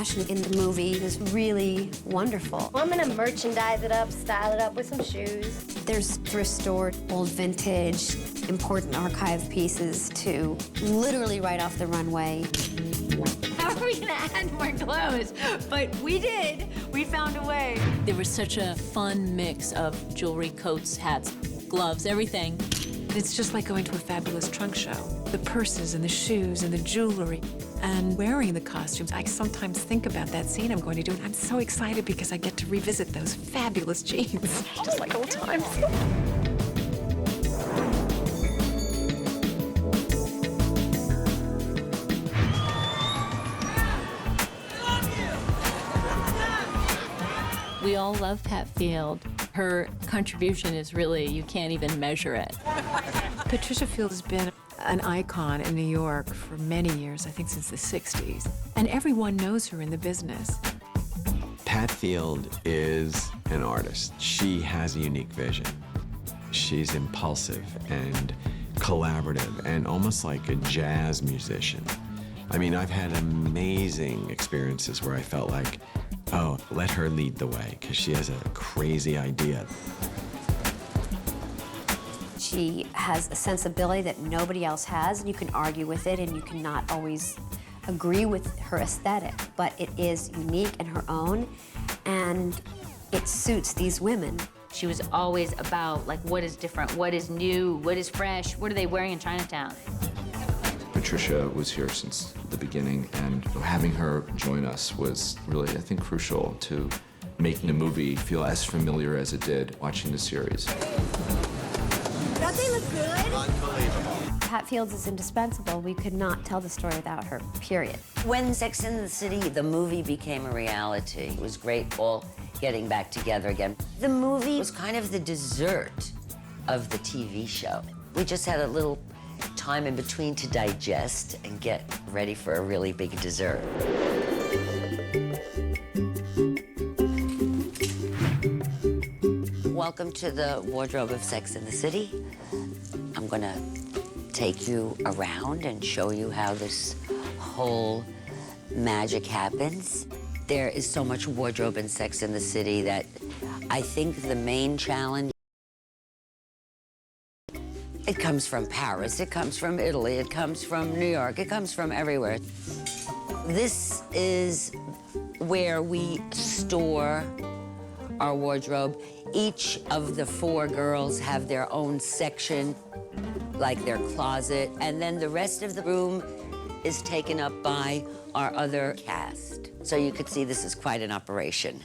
fashion in the movie is really wonderful. Well, I'm gonna merchandise it up, style it up with some shoes. There's thrift store, old vintage, important archive pieces to literally right off the runway. How are we gonna add more clothes? But we did. We found a way. There was such a fun mix of jewelry, coats, hats, gloves, everything. It's just like going to a fabulous trunk show. The purses and the shoes and the jewelry and wearing the costumes. I sometimes think about that scene I'm going to do, and I'm so excited because I get to revisit those fabulous jeans, just like old times. We all love Pat Field. Her contribution is really, you can't even measure it. Patricia Field has been an icon in New York for many years, I think since the 60s. And everyone knows her in the business. Pat Field is an artist. She has a unique vision. She's impulsive and collaborative and almost like a jazz musician. I mean, I've had amazing experiences where I felt like, oh, let her lead the way, because she has a crazy idea. She has a sensibility that nobody else has, and you can argue with it, and you cannot always agree with her aesthetic, but it is unique and her own, and it suits these women. She was always about, like, what is different, what is new, what is fresh, what are they wearing in Chinatown? Patricia was here since the beginning, and having her join us was really, I think, crucial to making the movie feel as familiar as it did watching the series. Don't they look good? Pat Fields is indispensable. We could not tell the story without her, period. When Sex and the City, the movie, became a reality, it was great all getting back together again. The movie was kind of the dessert of the TV show. We just had a little time in between to digest and get ready for a really big dessert. Welcome to the wardrobe of Sex and the City. I'm gonna take you around and show you how this whole magic happens. There is so much wardrobe in Sex and the City that I think the main challenge, it comes from Paris, it comes from Italy, it comes from New York, it comes from everywhere. This is where we store our wardrobe. Each of the 4 girls have their own section, like their closet, and then the rest of the room is taken up by our other cast. So you could see this is quite an operation.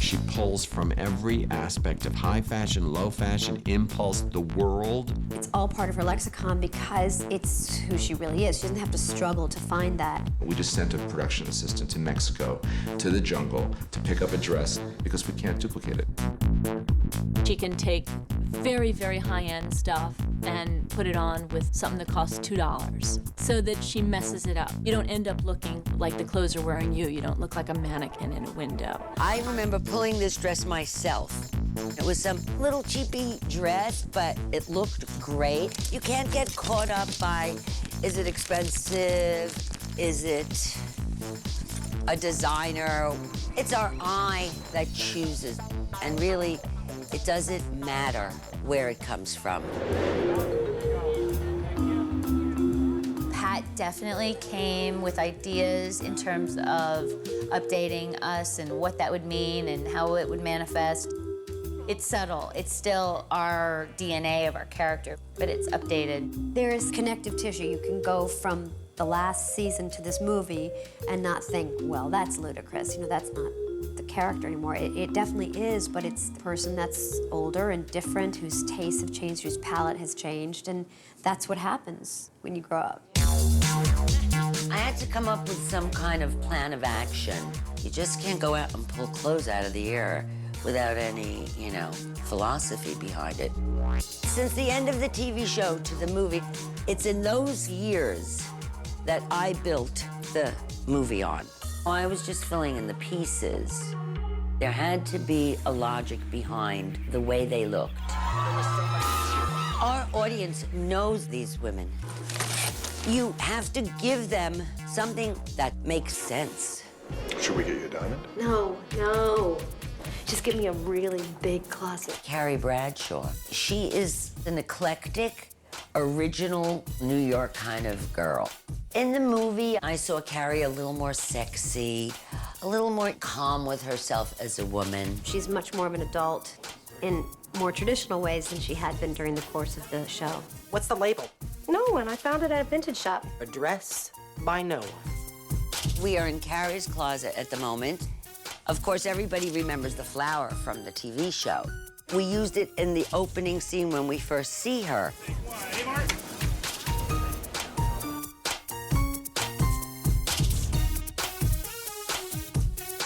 She pulls from every aspect of high fashion, low fashion, impulse, the world. It's all part of her lexicon because it's who she really is. She doesn't have to struggle to find that. We just sent a production assistant to Mexico, to the jungle, to pick up a dress because we can't duplicate it. She can take very, very high-end stuff and put it on with something that costs $2 so that she messes it up. You don't end up looking like the clothes are wearing you. You don't look like a mannequin in a window. I remember pulling this dress myself. It was some little cheapy dress, but it looked great. You can't get caught up by, is it expensive? Is it a designer? It's our eye that chooses. And really, it doesn't matter where it comes from. Pat definitely came with ideas in terms of updating us and what that would mean and how it would manifest. It's subtle. It's still our DNA of our character, but it's updated. There is connective tissue. You can go from the last season to this movie and not think, well, that's ludicrous. You know, that's not the character anymore. It definitely is, but it's the person that's older and different, whose tastes have changed, whose palate has changed, and that's what happens when you grow up. I had to come up with some kind of plan of action. You just can't go out and pull clothes out of the air without any, you know, philosophy behind it. Since the end of the TV show to the movie, it's in those years that I built the movie on. I was just filling in the pieces. There had to be a logic behind the way they looked. Our audience knows these women. You have to give them something that makes sense. Should we get you a diamond? No, no. Just give me a really big closet. Carrie Bradshaw. She is an eclectic, original New York kind of girl. In the movie, I saw Carrie a little more sexy, a little more calm with herself as a woman. She's much more of an adult in more traditional ways than she had been during the course of the show. What's the label? No one. I found it at a vintage shop. A dress by no one. We are in Carrie's closet at the moment. Of course, everybody remembers the flower from the TV show. We used it in the opening scene when we first see her.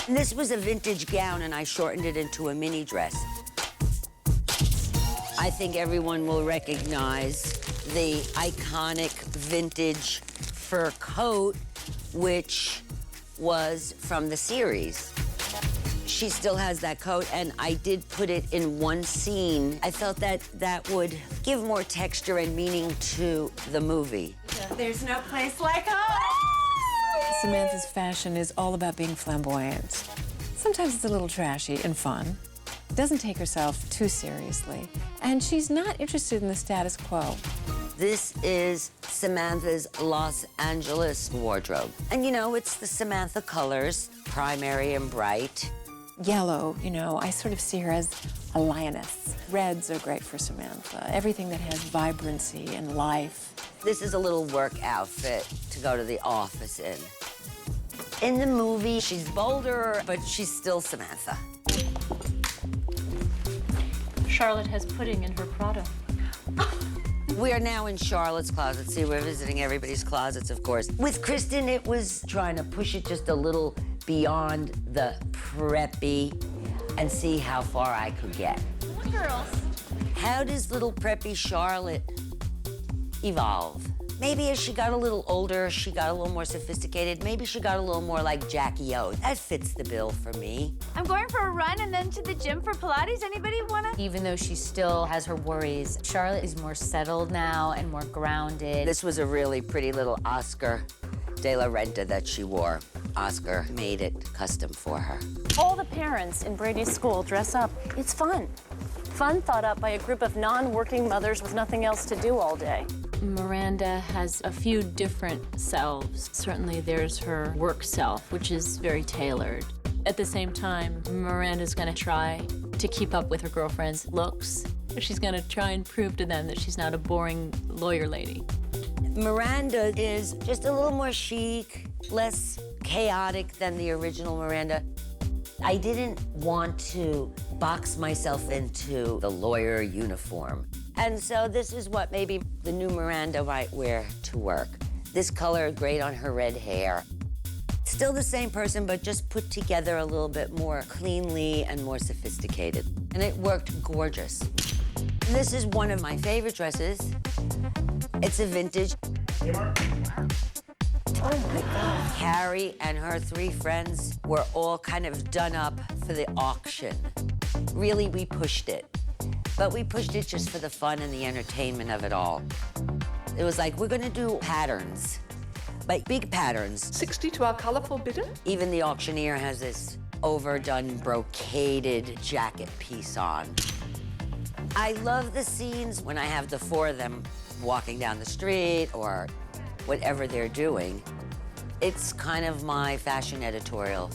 This was a vintage gown, and I shortened it into a mini dress. I think everyone will recognize the iconic vintage fur coat, which was from the series. She still has that coat, and I did put it in one scene. I felt that that would give more texture and meaning to the movie. There's no place like home. Samantha's fashion is all about being flamboyant. Sometimes it's a little trashy and fun. Doesn't take herself too seriously, and she's not interested in the status quo. This is Samantha's Los Angeles wardrobe. And you know, it's the Samantha colors, primary and bright. Yellow, you know, I sort of see her as a lioness. Reds are great for Samantha. Everything that has vibrancy and life. This is a little work outfit to go to the office in. In the movie, she's bolder, but she's still Samantha. Charlotte has pudding in her Prada. We are now in Charlotte's closet. See, we're visiting everybody's closets, of course. With Kristen, it was trying to push it just a little beyond the preppy and see how far I could get. Girls. How does little preppy Charlotte evolve? Maybe as she got a little older, she got a little more sophisticated. Maybe she got a little more like Jackie O. That fits the bill for me. I'm going for a run and then to the gym for Pilates. Anybody wanna? Even though she still has her worries, Charlotte is more settled now and more grounded. This was a really pretty little Oscar de la Renta that she wore. Oscar made it custom for her. All the parents in Brady's school dress up. It's fun. Fun thought up by a group of non-working mothers with nothing else to do all day. Miranda has a few different selves. Certainly there's her work self, which is very tailored. At the same time, Miranda's gonna try to keep up with her girlfriend's looks. She's gonna try and prove to them that she's not a boring lawyer lady. Miranda is just a little more chic, less chaotic than the original Miranda. I didn't want to box myself into the lawyer uniform. And so this is what maybe the new Miranda might wear to work. This color, great on her red hair. Still the same person, but just put together a little bit more cleanly and more sophisticated. And it worked gorgeous. This is one of my favorite dresses. It's a vintage. Oh my God. Carrie and her 3 friends were all kind of done up for the auction. Really, we pushed it. But we pushed it just for the fun and the entertainment of it all. It was like, we're gonna do patterns, but big patterns. 60 to our colorful bidder? Even the auctioneer has this overdone brocaded jacket piece on. I love the scenes when I have the 4 of them walking down the street or whatever they're doing. It's kind of my fashion editorial.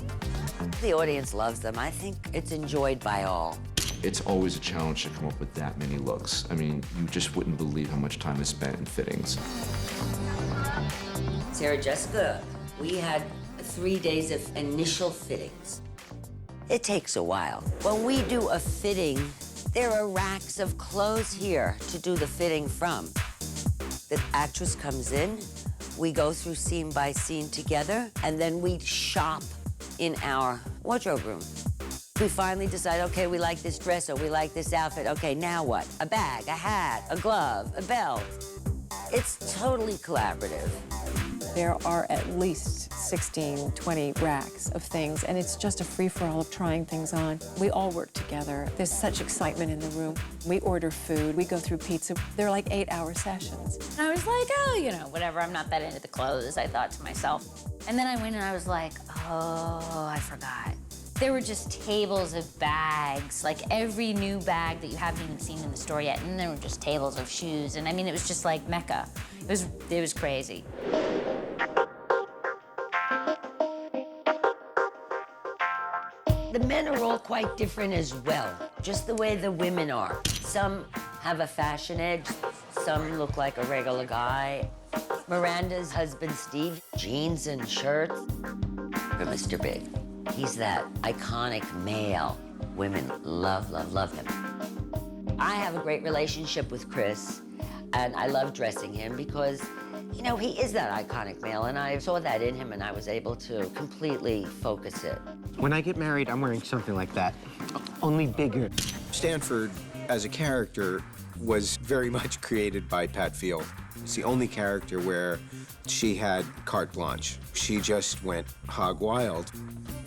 The audience loves them. I think it's enjoyed by all. It's always a challenge to come up with that many looks. I mean, you just wouldn't believe how much time is spent in fittings. Sarah Jessica, we had 3 days of initial fittings. It takes a while. When we do a fitting, there are racks of clothes here to do the fitting from. The actress comes in, we go through scene by scene together, and then we shop in our wardrobe room. We finally decide, okay, we like this dress or we like this outfit. Okay, now what? A bag, a hat, a glove, a belt. It's totally collaborative. There are at least 16, 20 racks of things, and it's just a free-for-all of trying things on. We all work together. There's such excitement in the room. We order food, we go through pizza. They're like 8-hour sessions. And I was like, oh, you know, whatever, I'm not that into the clothes, I thought to myself. And then I went and I was like, oh, Oh, I forgot. There were just tables of bags, like every new bag that you haven't even seen in the store yet, and there were just tables of shoes, and I mean, it was just like Mecca. It was crazy. The men are all quite different as well, just the way the women are. Some have a fashion edge, some look like a regular guy. Miranda's husband, Steve, jeans and shirts. But Mr. Big, he's that iconic male. Women love, love, love him. I have a great relationship with Chris, and I love dressing him because, you know, he is that iconic male, and I saw that in him, and I was able to completely focus it. When I get married, I'm wearing something like that, only bigger. Stanford, as a character, was very much created by Pat Field. It's the only character where she had carte blanche. She just went hog wild.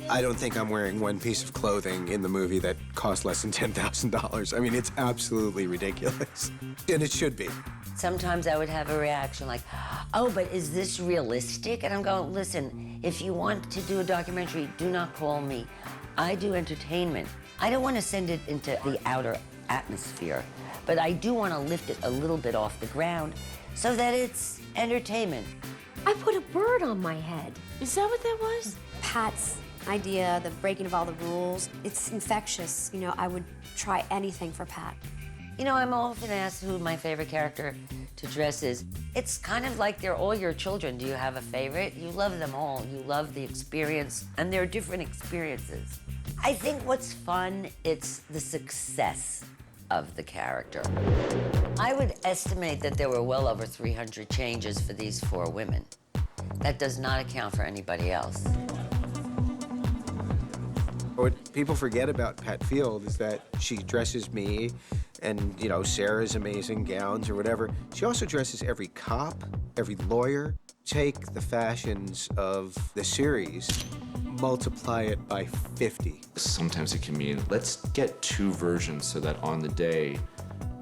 I don't think I'm wearing one piece of clothing in the movie that cost less than $10,000. I mean, it's absolutely ridiculous. And it should be. Sometimes I would have a reaction like, oh, but is this realistic? And I'm going, listen, if you want to do a documentary, do not call me. I do entertainment. I don't want to send it into the outer atmosphere, but I do want to lift it a little bit off the ground so that it's entertainment. I put a bird on my head. Is that what that was? Pat's idea, the breaking of all the rules, it's infectious. You know, I would try anything for Pat. You know, I'm often asked who my favorite character to dress is. It's kind of like they're all your children. Do you have a favorite? You love them all. You love the experience, and they're different experiences. I think what's fun, it's the success of the character. I would estimate that there were well over 300 changes for these 4 women. That does not account for anybody else. What people forget about Pat Field is that she dresses me and, you know, Sarah's amazing gowns or whatever. She also dresses every cop, every lawyer. Take the fashions of the series, multiply it by 50. Sometimes it can mean, let's get 2 versions so that on the day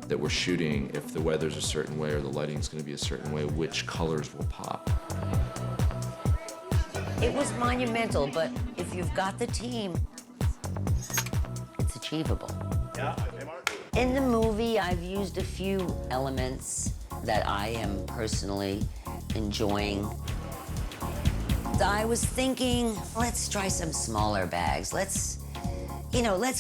that we're shooting, if the weather's a certain way or the lighting's gonna be a certain way, which colors will pop. It was monumental, but if you've got the team, it's achievable. In the movie, I've used a few elements that I am personally enjoying. I was thinking, let's try some smaller bags. Let's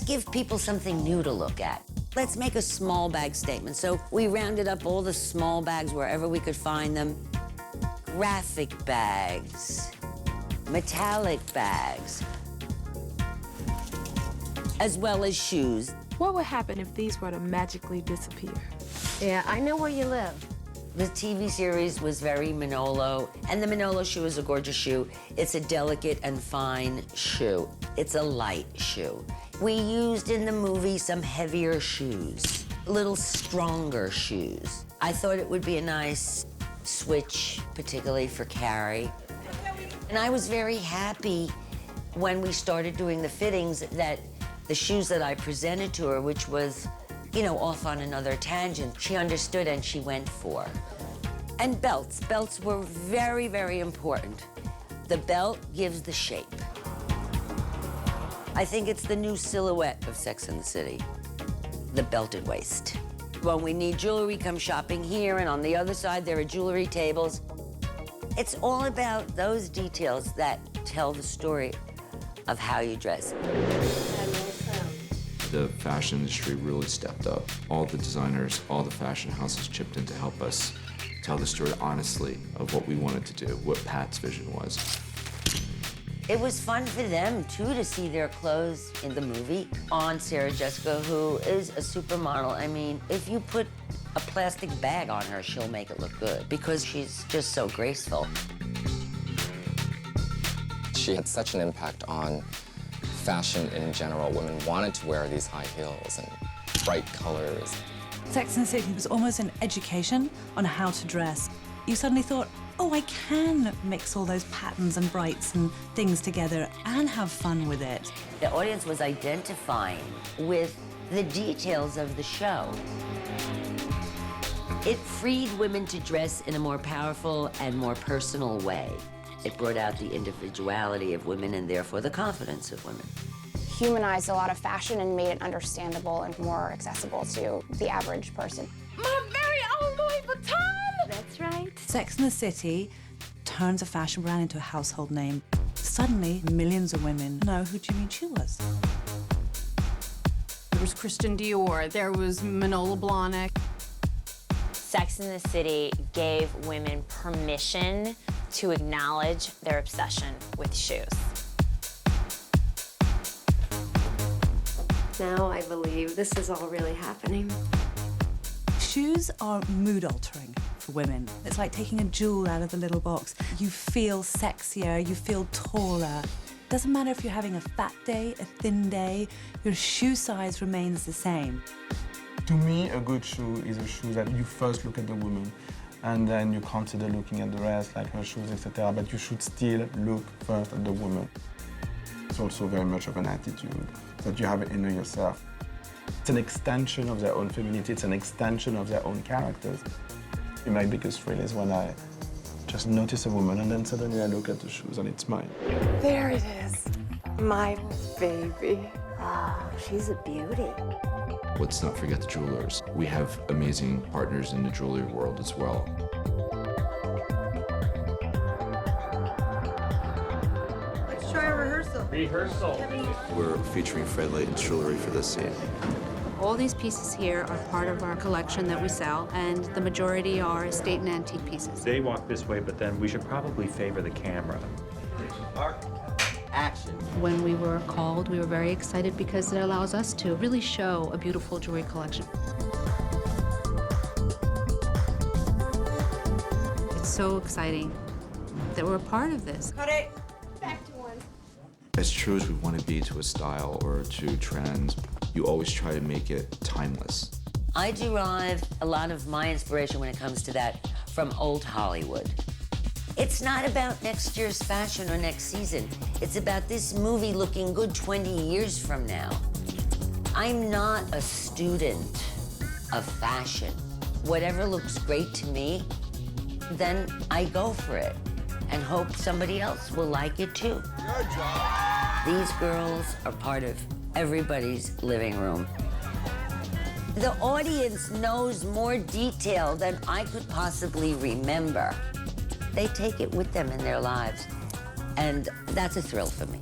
give people something new to look at. Let's make a small bag statement. So we rounded up all the small bags wherever we could find them. Graphic bags, metallic bags, as well as shoes. What would happen if these were to magically disappear? Yeah, I know where you live. The TV series was very Manolo, and the Manolo shoe is a gorgeous shoe. It's a delicate and fine shoe. It's a light shoe. We used in the movie some heavier shoes, a little stronger shoes. I thought it would be a nice switch, particularly for Carrie. And I was very happy when we started doing the fittings that the shoes that I presented to her, which was, you know, off on another tangent, she understood and she went for. And belts. Belts were very, very important. The belt gives the shape. I think it's the new silhouette of Sex and the City, the belted waist. When we need jewelry, come shopping here, and on the other side, there are jewelry tables. It's all about those details that tell the story of how you dress. The fashion industry really stepped up. All the designers, all the fashion houses chipped in to help us tell the story honestly of what we wanted to do, what Pat's vision was. It was fun for them, too, to see their clothes in the movie on Sarah Jessica, who is a supermodel. I mean, if you put a plastic bag on her, she'll make it look good because she's just so graceful. She had such an impact on fashion in general. Women wanted to wear these high heels and bright colors. Sex and the City was almost an education on how to dress. You suddenly thought, oh, I can mix all those patterns and brights and things together and have fun with it. The audience was identifying with the details of the show. It freed women to dress in a more powerful and more personal way. It brought out the individuality of women and therefore the confidence of women. Humanized a lot of fashion and made it understandable and more accessible to the average person. My very own Louis Vuitton! That's right. Sex and the City turns a fashion brand into a household name. Suddenly, millions of women know who Jimmy Choo was. There was Christian Dior, there was Manolo Blahnik. Sex and the City gave women permission to acknowledge their obsession with shoes. Now I believe this is all really happening. Shoes are mood altering for women. It's like taking a jewel out of the little box. You feel sexier, you feel taller. Doesn't matter if you're having a fat day, a thin day, your shoe size remains the same. To me, a good shoe is a shoe that you first look at the woman and then you consider looking at the rest, like her shoes, etc. But you should still look first at the woman. It's also very much of an attitude that you have in yourself. It's an extension of their own femininity, it's an extension of their own characters. My biggest thrill is when I just notice a woman and then suddenly I look at the shoes and it's mine. There it is. My baby. Oh, she's a beauty. Let's not forget the jewelers. We have amazing partners in the jewelry world as well. Let's try a rehearsal. We're featuring Fred Layton's jewelry for this scene. All these pieces here are part of our collection that we sell, and the majority are estate and antique pieces. They walk this way, but then we should probably favor the camera. Action. When we were called, we were very excited because it allows us to really show a beautiful jewelry collection. It's so exciting that we're a part of this. Cut it. Back to one. As true as we want to be to a style or to trends, you always try to make it timeless. I derive a lot of my inspiration when it comes to that from old Hollywood. It's not about next year's fashion or next season. It's about this movie looking good 20 years from now. I'm not a student of fashion. Whatever looks great to me, then I go for it and hope somebody else will like it too. Good job. These girls are part of everybody's living room. The audience knows more detail than I could possibly remember. They take it with them in their lives, and that's a thrill for me.